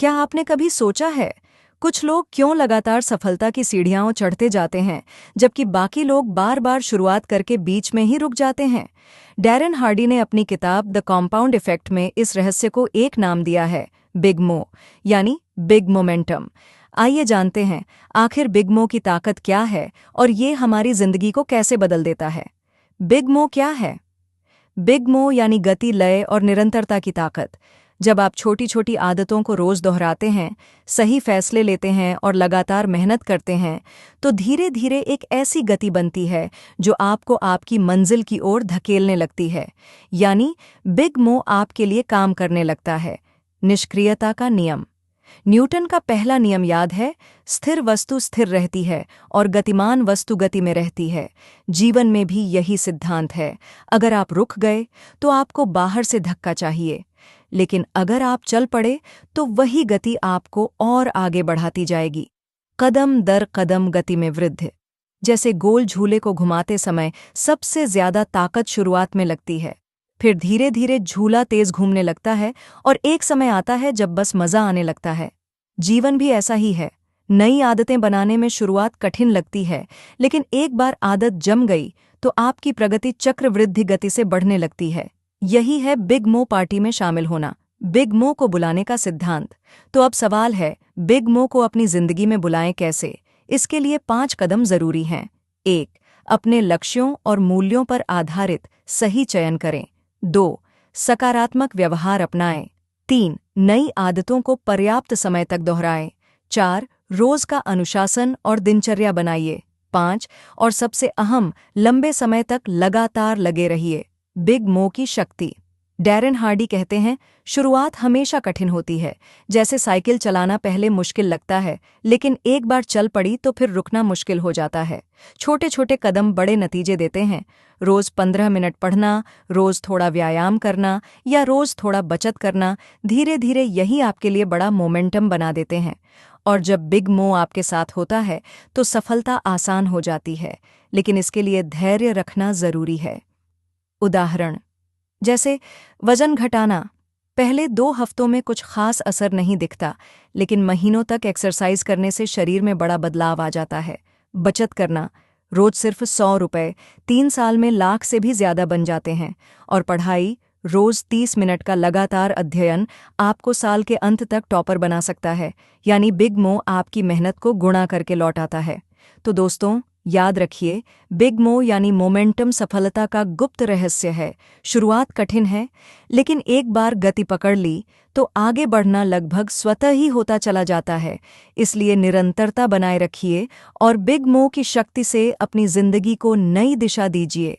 क्या आपने कभी सोचा है कुछ लोग क्यों लगातार सफलता की सीढ़ियां चढ़ते जाते हैं जबकि बाकी लोग बार बार शुरुआत करके बीच में ही रुक जाते हैं? डैरेन हार्डी ने अपनी किताब द कॉम्पाउंड इफेक्ट में इस रहस्य को एक नाम दिया है, बिग मो, यानी बिग मोमेंटम। आइए जानते हैं आखिर बिग मो की ताकत क्या है और ये हमारी जिंदगी को कैसे बदल देता है। बिग मो क्या है? बिग मो यानी गति, लय और निरंतरता की ताकत। जब आप छोटी छोटी आदतों को रोज दोहराते हैं, सही फैसले लेते हैं और लगातार मेहनत करते हैं, तो धीरे धीरे एक ऐसी गति बनती है जो आपको आपकी मंजिल की ओर धकेलने लगती है। यानी बिग मो आपके लिए काम करने लगता है। निष्क्रियता का नियम। न्यूटन का पहला नियम याद है? स्थिर वस्तु स्थिर रहती है और गतिमान वस्तु गति में रहती है। जीवन में भी यही सिद्धांत है। अगर आप रुक गए तो आपको बाहर से धक्का चाहिए, लेकिन अगर आप चल पड़े तो वही गति आपको और आगे बढ़ाती जाएगी। कदम दर कदम गति में वृद्धि। जैसे गोल झूले को घुमाते समय सबसे ज्यादा ताकत शुरुआत में लगती है, फिर धीरे धीरे झूला तेज घूमने लगता है और एक समय आता है जब बस मजा आने लगता है। जीवन भी ऐसा ही है। नई आदतें बनाने में शुरुआत कठिन लगती है, लेकिन एक बार आदत जम गई तो आपकी प्रगति चक्रवृद्धि गति से बढ़ने लगती है। यही है बिग मो पार्टी में शामिल होना, बिग मो को बुलाने का सिद्धांत। तो अब सवाल है, बिग मो को अपनी जिंदगी में बुलाएं कैसे? इसके लिए 5 कदम जरूरी हैं। 1. अपने लक्ष्यों और मूल्यों पर आधारित सही चयन करें। 2. सकारात्मक व्यवहार अपनाएं। 3. नई आदतों को पर्याप्त समय तक दोहराएं। 4. रोज का अनुशासन और दिनचर्या बनाइए। 5. और सबसे अहम, लंबे समय तक लगातार लगे रहिए। बिग मो की शक्ति। डैरेन हार्डी कहते हैं, शुरुआत हमेशा कठिन होती है। जैसे साइकिल चलाना पहले मुश्किल लगता है, लेकिन एक बार चल पड़ी तो फिर रुकना मुश्किल हो जाता है। छोटे छोटे कदम बड़े नतीजे देते हैं। रोज 15 मिनट पढ़ना, रोज थोड़ा व्यायाम करना या रोज थोड़ा बचत करना, धीरे धीरे यही आपके लिए बड़ा मोमेंटम बना देते हैं। और जब बिग मो आपके साथ होता है तो सफलता आसान हो जाती है, लेकिन इसके लिए धैर्य रखना जरूरी है। उदाहरण जैसे वजन घटाना। पहले 2 हफ्तों में कुछ खास असर नहीं दिखता, लेकिन महीनों तक एक्सरसाइज करने से शरीर में बड़ा बदलाव आ जाता है। बचत करना। रोज सिर्फ 100 रुपए 3 साल में लाख से भी ज्यादा बन जाते हैं। और पढ़ाई, रोज 30 मिनट का लगातार अध्ययन आपको साल के अंत तक टॉपर बना सकता है। यानी बिग मो आपकी मेहनत को गुणा करके लौटाता है। तो दोस्तों, याद रखिए, बिग मो यानी मोमेंटम सफलता का गुप्त रहस्य है। शुरुआत कठिन है, लेकिन एक बार गति पकड़ ली तो आगे बढ़ना लगभग स्वतः ही होता चला जाता है। इसलिए निरंतरता बनाए रखिए और बिग मो की शक्ति से अपनी जिंदगी को नई दिशा दीजिए।